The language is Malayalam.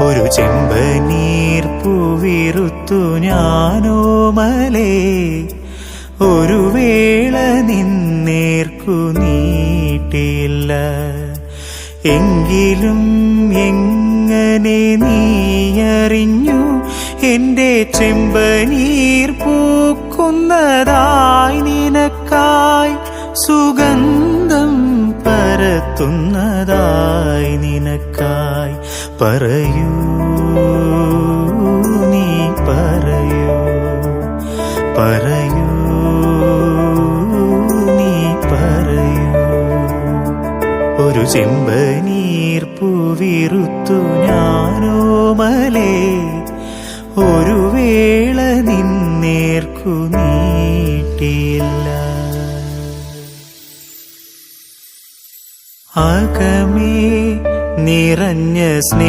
ഒരു ചെമ്പനീർ പൂവിറുത്തു ഞാനോമലേ ഒരു വേള നിന്നേർക്കു നീട്ടിയില്ല. എങ്കിലും എങ്ങനെ നീയറിഞ്ഞു എന്റെ ചെമ്പനീർ പൂക്കുന്നതായി നിനക്കായി, സുഗന്ധം പരത്തുന്നതായി നിനക്കായി. പറയൂ നീ പറയൂ, പറയൂ നീ പറയൂ. ഒരു ചെമ്പനീർ പൂവിറുത്തു ഞാനോമലേ ഒരു വേള നിന്നേർക്കു നീട്ടിയില്ല. അകമേ നിറഞ്ഞ